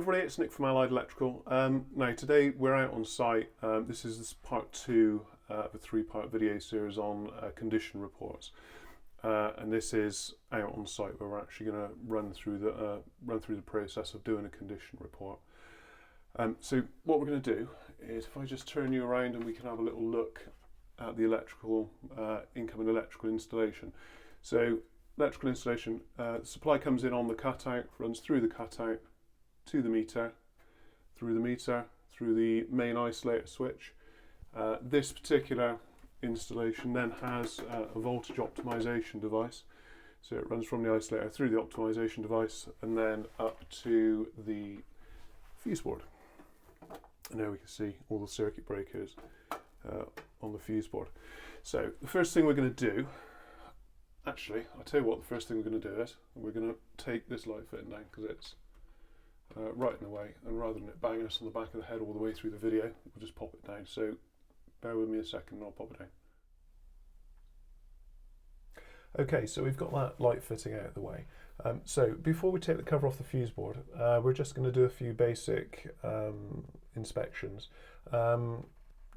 everybody, it's Nick from Allied Electrical. Now today we're out on site. This is part 2 of a 3-part video series on condition reports, and this is out on site where we're actually going to run through the process of doing a condition report. So what we're going to do is, if I just turn you around and we can have a little look at the electrical incoming electrical installation. So electrical installation, supply comes in on the cutout, runs through the cutout to the meter, through the main isolator switch. This particular installation then has a voltage optimization device. So it runs from the isolator through the optimization device and then up to the fuse board. And there we can see all the circuit breakers on the fuse board. So the first thing we're going to do, actually, I'll tell you what the first thing we're going to do is, we're going to take this light fitting down because it's right in the way, and rather than it banging us on the back of the head all the way through the video, we'll just pop it down. So bear with me a second and I'll pop it down. Okay, so we've got that light fitting out of the way. So before we take the cover off the fuse board, we're just going to do a few basic inspections. Now,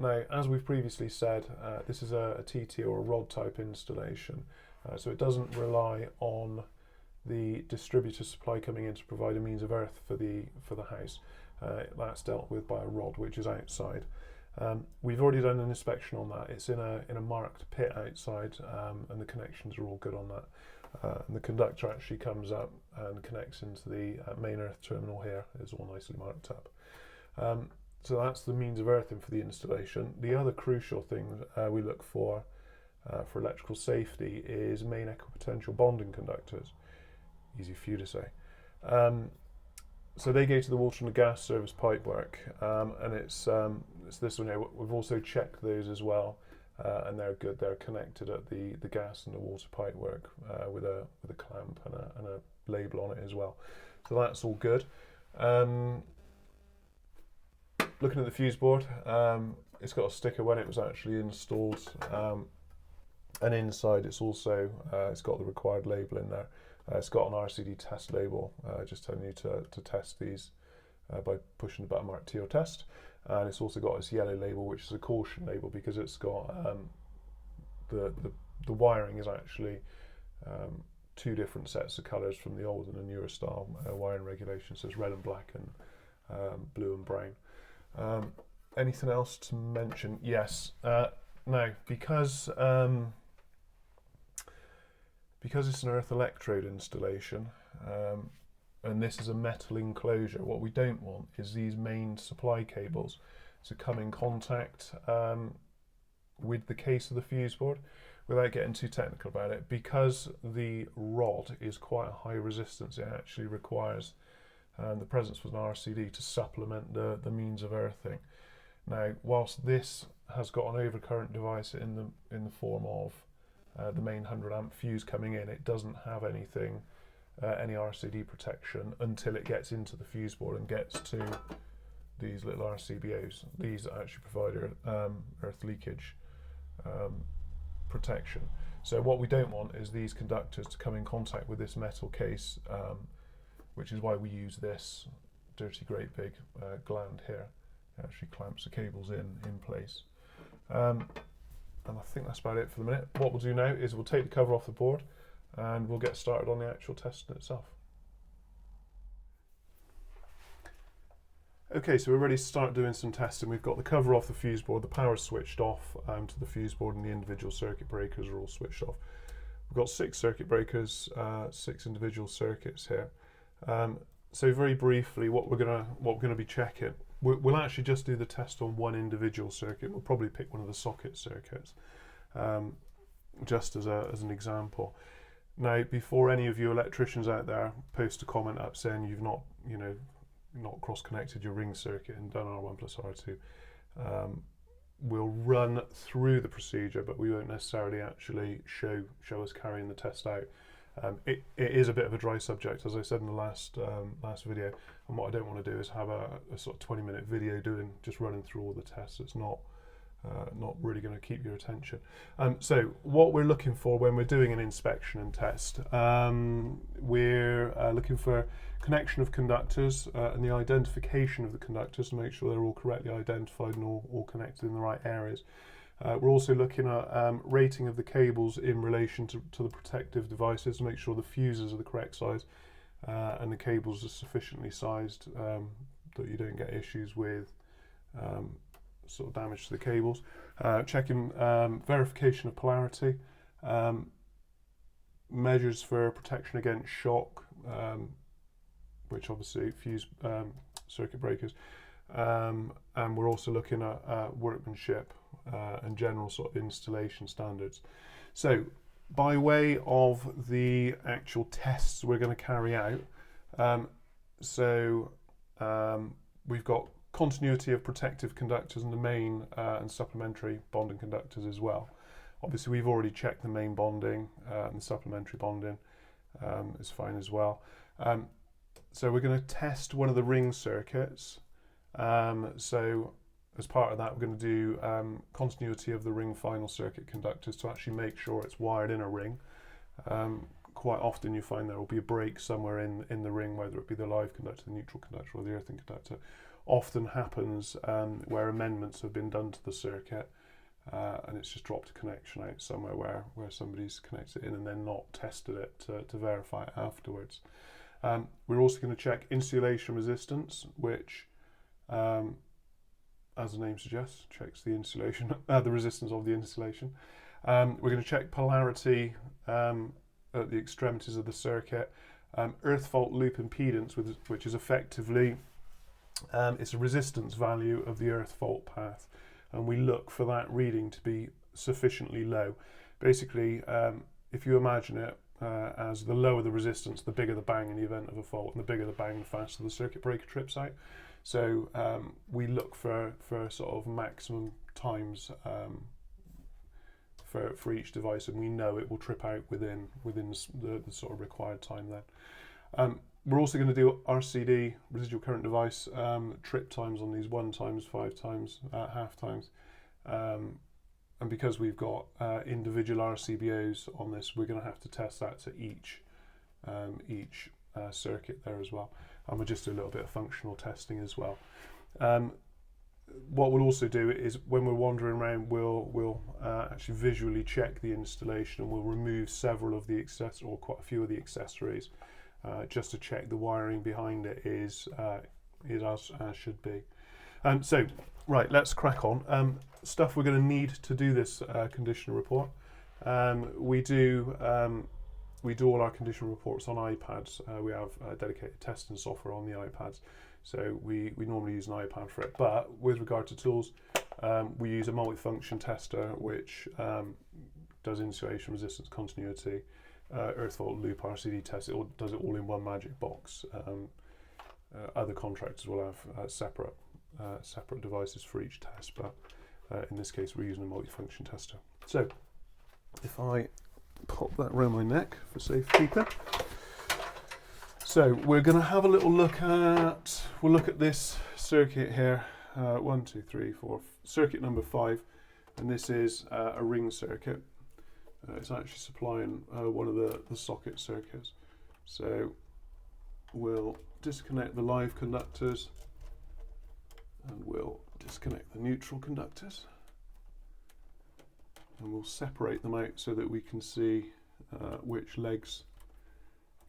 as we've previously said, this is a TT or a rod type installation, so it doesn't rely on the distributor supply coming in to provide a means of earth for the house. That's dealt with by a rod which is outside. We've already done an inspection on that. It's in a marked pit outside, and the connections are all good on that. And the conductor actually comes up and connects into the main earth terminal here. It's all nicely marked up. So that's the means of earthing for the installation. The other crucial thing we look for electrical safety is main equipotential bonding conductors. Easy for you to say. So they go to the water and the gas service pipework, and it's this one here. We've also checked those as well, and they're good. They're connected at the gas and the water pipework with a clamp and a label on it as well. So that's all good. Looking at the fuse board, it's got a sticker when it was actually installed, and inside it's also it's got the required label in there. It's got an RCD test label, just telling you to test these by pushing the button marked T or test. And it's also got this yellow label, which is a caution label, because it's got the wiring is actually 2 different sets of colours from the old and the newer style wiring regulations. So it's red and black and blue and brown. Anything else to mention? Yes. Now, because it's an earth electrode installation, and this is a metal enclosure, what we don't want is these main supply cables to come in contact with the case of the fuse board. Without getting too technical about it, because the rod is quite a high resistance, it actually requires the presence of an RCD to supplement the means of earthing. Now, whilst this has got an overcurrent device in the form of the main 100 amp fuse coming in, it doesn't have anything, any RCD protection until it gets into the fuse board and gets to these little RCBOs. These actually provide earth leakage protection. So what we don't want is these conductors to come in contact with this metal case, which is why we use this dirty great big gland here. It actually clamps the cables in place. And I think that's about it for the minute. What we'll do now is we'll take the cover off the board and we'll get started on the actual testing itself. Okay, so we're ready to start doing some testing. We've got the cover off the fuse board, the power's switched off to the fuse board, and the individual circuit breakers are all switched off. We've got 6 circuit breakers, 6 individual circuits here. So very briefly, what we're gonna be checking. We'll actually just do the test on one individual circuit. We'll probably pick one of the socket circuits, just as an example. Now, before any of you electricians out there post a comment up saying you've not cross-connected your ring circuit and done R1 plus R2, we'll run through the procedure, but we won't necessarily actually show us carrying the test out. It is a bit of a dry subject, as I said in the last video, and what I don't want to do is have a sort of 20-minute video just running through all the tests. It's not not really going to keep your attention. So what we're looking for when we're doing an inspection and test, we're looking for connection of conductors and the identification of the conductors to make sure they're all correctly identified and all connected in the right areas. We're also looking at rating of the cables in relation to the protective devices to make sure the fuses are the correct size and the cables are sufficiently sized that you don't get issues with sort of damage to the cables. Checking verification of polarity, measures for protection against shock, which obviously fuse circuit breakers, and we're also looking at workmanship and general sort of installation standards. So by way of the actual tests we're going to carry out, we've got continuity of protective conductors and the main and supplementary bonding conductors as well. Obviously we've already checked the main bonding and the supplementary bonding is fine as well. So we're going to test one of the ring circuits. So as part of that, we're going to do continuity of the ring final circuit conductors to actually make sure it's wired in a ring. Quite often you find there will be a break somewhere in the ring, whether it be the live conductor, the neutral conductor or the earthing conductor. Often happens where amendments have been done to the circuit and it's just dropped a connection out somewhere where somebody's connected it in and then not tested it to verify it afterwards. We're also going to check insulation resistance, which as the name suggests, checks the insulation, the resistance of the insulation. We're going to check polarity at the extremities of the circuit, earth fault loop impedance, which is effectively it's a resistance value of the earth fault path, and we look for that reading to be sufficiently low. Basically, if you imagine it as the lower the resistance, the bigger the bang in the event of a fault, and the bigger the bang, the faster the circuit breaker trips out. So we look for sort of maximum times for each device, and we know it will trip out within the sort of required time then. We're also going to do RCD, residual current device, trip times on these 1 times, 5 times, half times. And because we've got individual RCBOs on this, we're going to have to test that to each circuit there as well. And we'll just do a little bit of functional testing as well. What we'll also do is when we're wandering around, we'll actually visually check the installation, and we'll remove several of the accessories, or quite a few of the accessories, just to check the wiring behind it is as should be. So, right, let's crack on. Stuff we're going to need to do this condition report. We do all our condition reports on iPads. We have dedicated testing software on the iPads, so we normally use an iPad for it. But with regard to tools, we use a multifunction tester which does insulation, resistance, continuity, earth fault loop, RCD test. It does it all in one magic box. Other contractors will have separate devices for each test, but in this case we're using a multifunction tester. So if I pop that around my neck for safekeeping. So we're going to have a little look at, we'll look at this circuit here, 1, 2, 3, 4, circuit number 5, and this is a ring circuit. It's actually supplying one of the socket circuits. So we'll disconnect the live conductors and we'll disconnect the neutral conductors. And we'll separate them out so that we can see which legs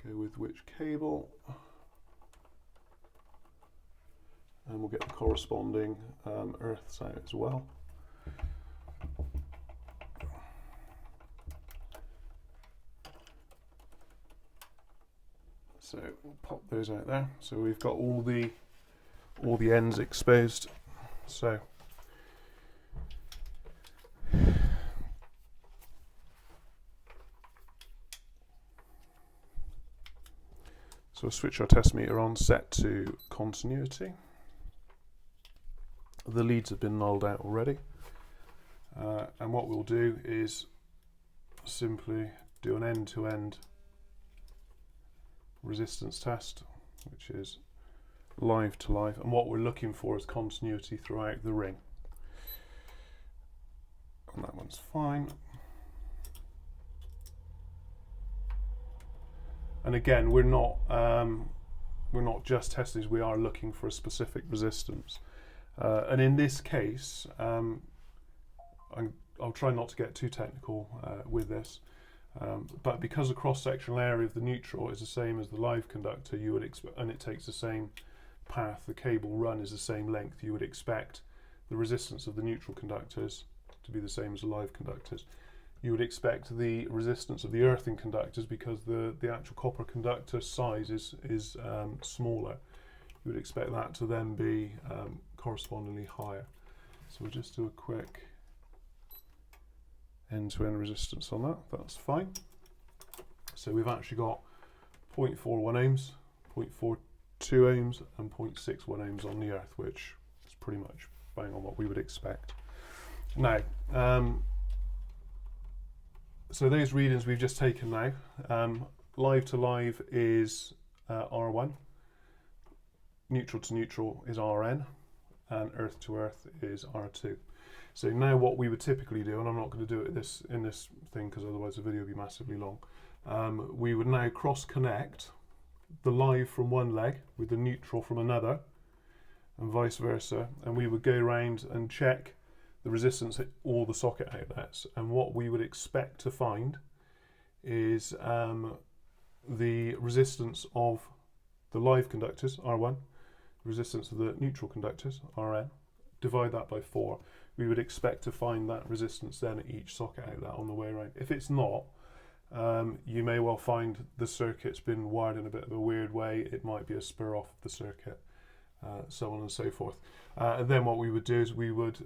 go with which cable, and we'll get the corresponding earths out as well. So we'll pop those out there. So we've got all the ends exposed. So we'll switch our test meter on, set to continuity. The leads have been nulled out already. And what we'll do is simply do an end-to-end resistance test, which is live to live. And what we're looking for is continuity throughout the ring. one's fine. And again, we're not just testing these, we are looking for a specific resistance. And in this case, I'll try not to get too technical with this, but because the cross-sectional area of the neutral is the same as the live conductor, you would expect, and it takes the same path, the cable run is the same length, you would expect the resistance of the neutral conductors to be the same as the live conductors. You would expect the resistance of the earthing conductors, because the actual copper conductor size is smaller, you would expect that to then be correspondingly higher. So we'll just do a quick end-to-end resistance on that, that's fine. So we've actually got 0.41 ohms, 0.42 ohms and 0.61 ohms on the earth, which is pretty much bang on what we would expect. Now, so those readings we've just taken now, live to live is R1, neutral to neutral is Rn, and earth to earth is R2. So now what we would typically do, and I'm not going to do it in this thing because otherwise the video would be massively long, we would now cross connect the live from one leg with the neutral from another, and vice versa, and we would go around and check the resistance at all the socket outlets, and what we would expect to find is the resistance of the live conductors, R1, resistance of the neutral conductors, Rn, divide that by 4. We would expect to find that resistance then at each socket outlet on the way around. If it's not, you may well find the circuit's been wired in a bit of a weird way. It might be a spur off the circuit, so on and so forth. And then what we would do is we would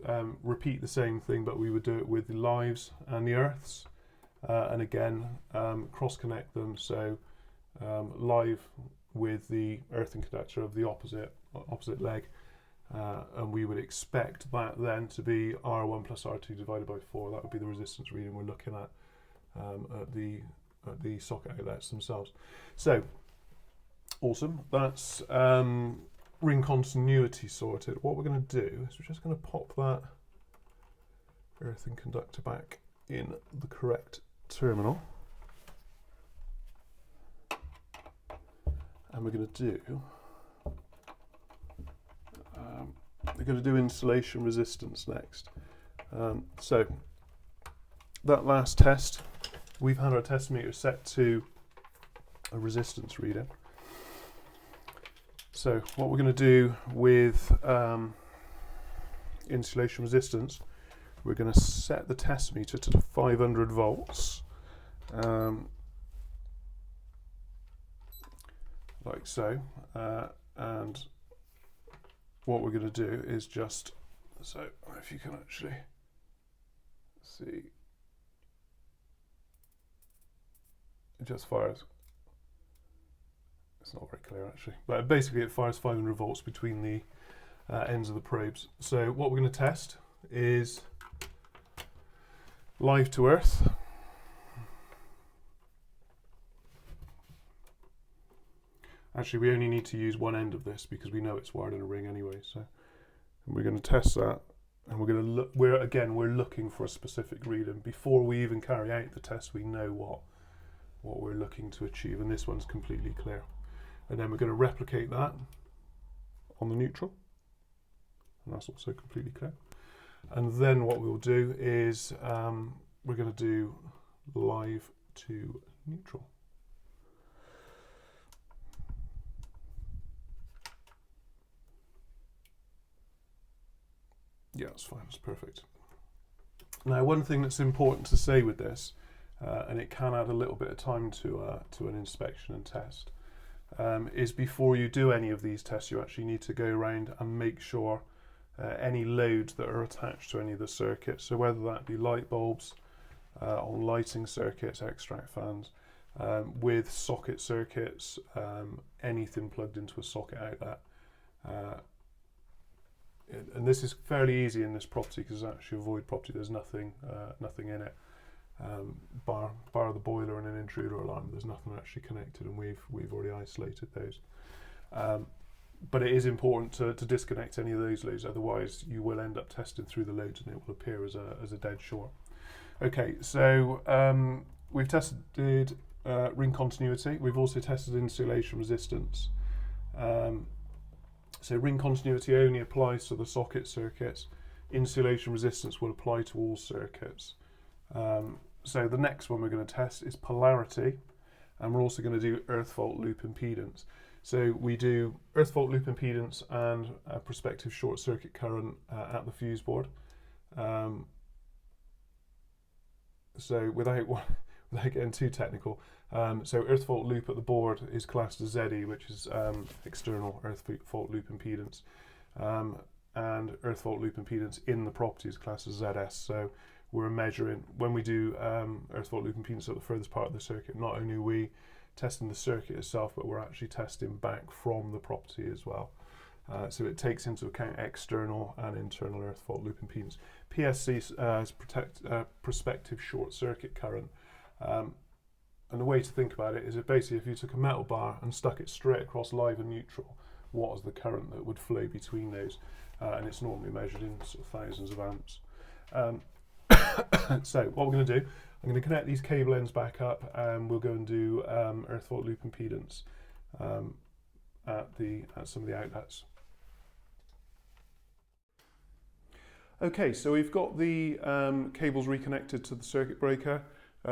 repeat the same thing, but we would do it with the lives and the earths, and again cross connect them, so live with the earthing conductor of the opposite leg, and we would expect that then to be R1 plus R2 divided by 4. That would be the resistance reading we're looking at the socket outlets themselves. So awesome, that's ring continuity sorted. What we're going to do is we're just going to pop that earthing conductor back in the correct terminal, and we're going to do insulation resistance next. So that last test, we've had our test meter set to a resistance reading. So what we're going to do with insulation resistance, we're going to set the test meter to 500 volts, like so, and what we're going to do is just, so if you can actually see, it just fires. It's not very clear actually, but basically it fires 500 volts between the ends of the probes. So what we're going to test is live to earth, actually we only need to use one end of this because we know it's wired in a ring anyway, so we're going to test that, and we're going to look, we're looking for a specific reading. Before we even carry out the test, we know what we're looking to achieve, and this one's completely clear. And then we're going to replicate that on the neutral, and that's also completely clear. And then what we'll do is we're going to do live to neutral. Yeah, that's fine, that's perfect. Now, one thing that's important to say with this, and it can add a little bit of time to an inspection and test, is before you do any of these tests, you actually need to go around and make sure any loads that are attached to any of the circuits, so whether that be light bulbs, on lighting circuits, extract fans, with socket circuits, anything plugged into a socket outlet. And this is fairly easy in this property because it's actually a void property. There's nothing in it, bar the boiler and an intruder alarm. There's nothing actually connected, and we've already isolated those. but it is important to disconnect any of those loads, otherwise you will end up testing through the loads and it will appear as a dead short. Okay, so we've tested ring continuity. We've also tested insulation resistance. So ring continuity only applies to the socket circuits. Insulation resistance will apply to all circuits. So the next one we're going to test is polarity, and we're also going to do earth fault loop impedance. So we do earth fault loop impedance and prospective short circuit current at the fuse board. So without getting too technical, so earth fault loop at the board is classed as ZE, which is external earth fault loop impedance, and earth fault loop impedance in the property is classed as ZS. So we're measuring, when we do earth fault loop impedance at the furthest part of the circuit, not only are we testing the circuit itself, but we're actually testing back from the property as well. So it takes into account external and internal earth fault loop impedance. PSC is prospective short circuit current. And the way to think about it is that basically if you took a metal bar and stuck it straight across live and neutral, what is the current that would flow between those? And it's normally measured in sort of thousands of amps. So what we're going to do, I'm going to connect these cable ends back up, and we'll go and do earth fault loop impedance at some of the outlets. Okay, so we've got the cables reconnected to the circuit breaker,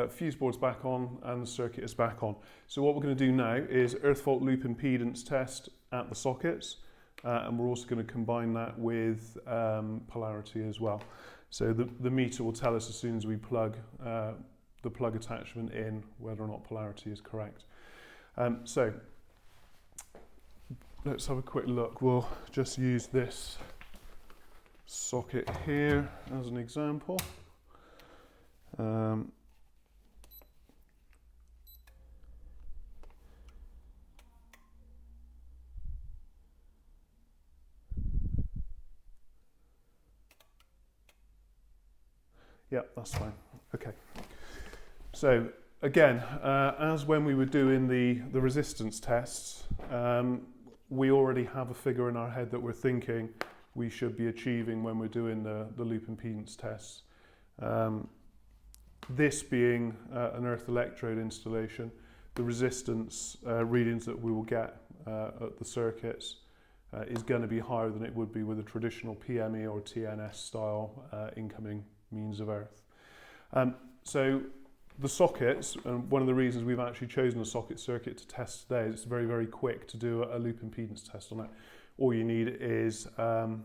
fuse board's back on, and the circuit is back on. So what we're going to do now is earth fault loop impedance test at the sockets, and we're also going to combine that with polarity as well. So the meter will tell us as soon as we plug the plug attachment in whether or not polarity is correct. So let's have a quick look. We'll just use this socket here as an example. Yep, that's fine. Okay. So again, as when we were doing the resistance tests, we already have a figure in our head that we're thinking we should be achieving when we're doing the loop impedance tests. This being an earth electrode installation, the resistance readings that we will get at the circuits is going to be higher than it would be with a traditional PME or TNS style incoming means of earth. So the sockets, and one of the reasons we've actually chosen a socket circuit to test today is it's very, very quick to do a loop impedance test on it. All you need is the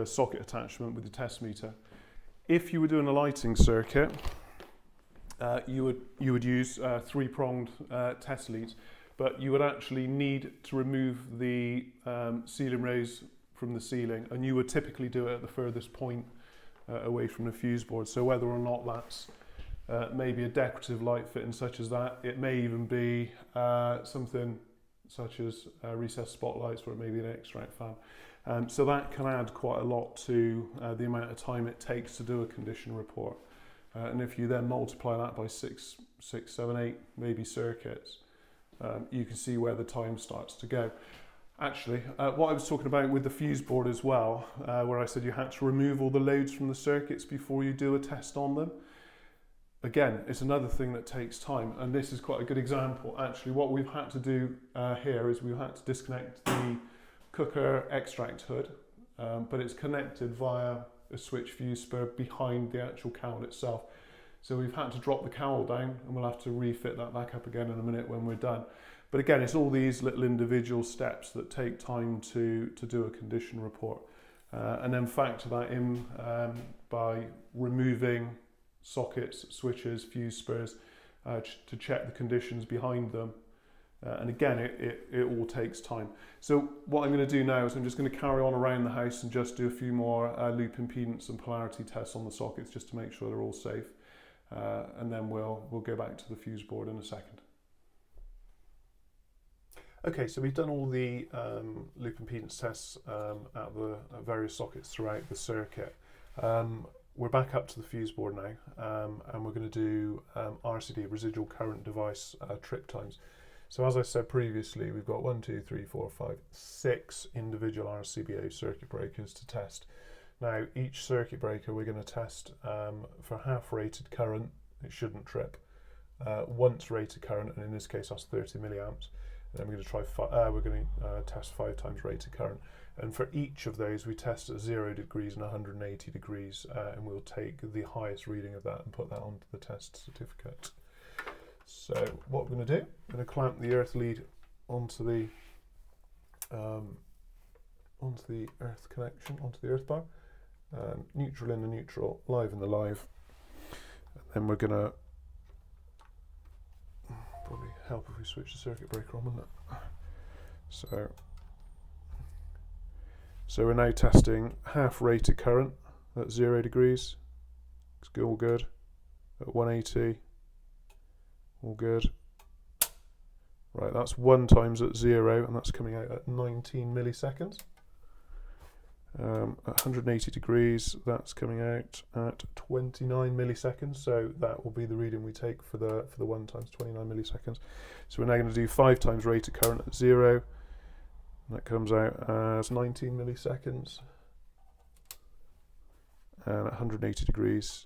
socket attachment with the test meter. If you were doing a lighting circuit, you would use three-pronged test leads, but you would actually need to remove the ceiling rays from the ceiling, and you would typically do it at the furthest point away from the fuse board. So whether or not that's maybe a decorative light fitting such as that, it may even be something such as recessed spotlights, or it may be an extract fan. So that can add quite a lot to the amount of time it takes to do a condition report. And if you then multiply that by 6, 7, 8 maybe circuits, you can see where the time starts to go. Actually, what I was talking about with the fuse board as well, where I said you had to remove all the loads from the circuits before you do a test on them. Again, it's another thing that takes time, and this is quite a good example. Actually, what we've had to do here is we've had to disconnect the cooker extract hood, but it's connected via a switch fuse spur behind the actual cowl itself. So we've had to drop the cowl down, and we'll have to refit that back up again in a minute when we're done. But again, it's all these little individual steps that take time to do a condition report. And then factor that in by removing sockets, switches, fuse spurs to check the conditions behind them. And again, it all takes time. So what I'm going to do now is I'm just going to carry on around the house and just do a few more loop impedance and polarity tests on the sockets just to make sure they're all safe. And then we'll go back to the fuse board in a second. Okay, so we've done all the loop impedance tests at the various sockets throughout the circuit. We're back up to the fuse board now, and we're going to do RCD, residual current device, trip times. So as I said previously, we've got 6 individual RCBA circuit breakers to test. Now each circuit breaker we're going to test for half rated current. It shouldn't trip. Once rated current, and in this case that's 30 milliamps. And then we're going to test 5 times rated current. And for each of those we test at 0 degrees and 180 degrees, and we'll take the highest reading of that and put that onto the test certificate. So what we're going to do, I'm going to clamp the earth lead onto the earth connection, onto the earth bar, neutral in the neutral, live in the live, and then we're going to probably help if we switch the circuit breaker on, wouldn't it? So we're now testing half rated current at 0 degrees. It's all good. At 180. All good. Right, that's 1 times at 0, and that's coming out at 19 milliseconds. At 180 degrees, that's coming out at 29 milliseconds. So that will be the reading we take for the 1 times 29 milliseconds. So we're now going to do 5 times rated current at 0. And that comes out as 19 milliseconds. And at 180 degrees,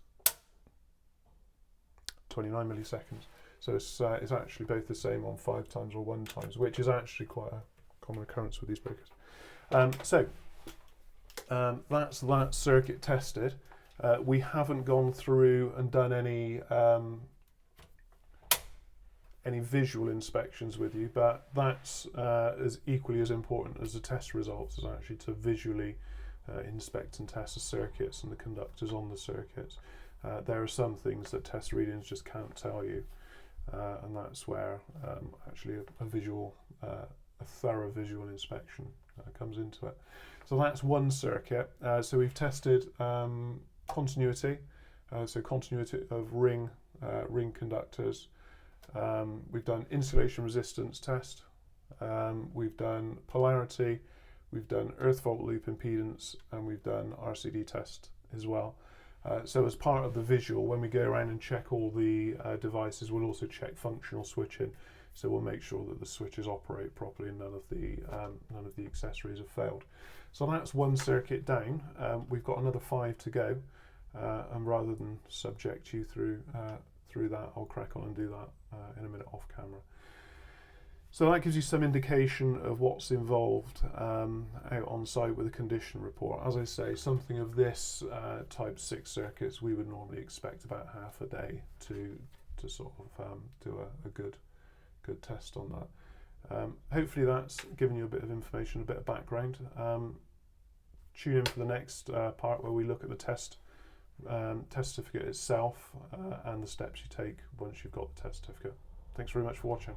29 milliseconds. So it's actually both the same on 5 times or 1 times, which is actually quite a common occurrence with these breakers. That's that circuit tested. We haven't gone through and done any visual inspections with you, but that's as equally as important as the test results, is actually to visually inspect and test the circuits and the conductors on the circuits. There are some things that test readings just can't tell you. And that's where actually a thorough visual inspection comes into it. So that's one circuit. So we've tested continuity, so continuity of ring conductors. We've done insulation resistance test. We've done polarity. We've done earth fault loop impedance, and we've done RCD test as well. So as part of the visual, when we go around and check all the devices, we'll also check functional switching. So we'll make sure that the switches operate properly and none of the accessories have failed. So that's one circuit down. We've got another 5 to go, and rather than subject you through that, I'll crack on and do that in a minute off camera. So that gives you some indication of what's involved out on site with a condition report. As I say, something of this type 6 circuits, we would normally expect about half a day to sort of do a good test on that. Hopefully that's given you a bit of information, a bit of background. Tune in for the next part where we look at the test certificate itself and the steps you take once you've got the test certificate. Thanks very much for watching.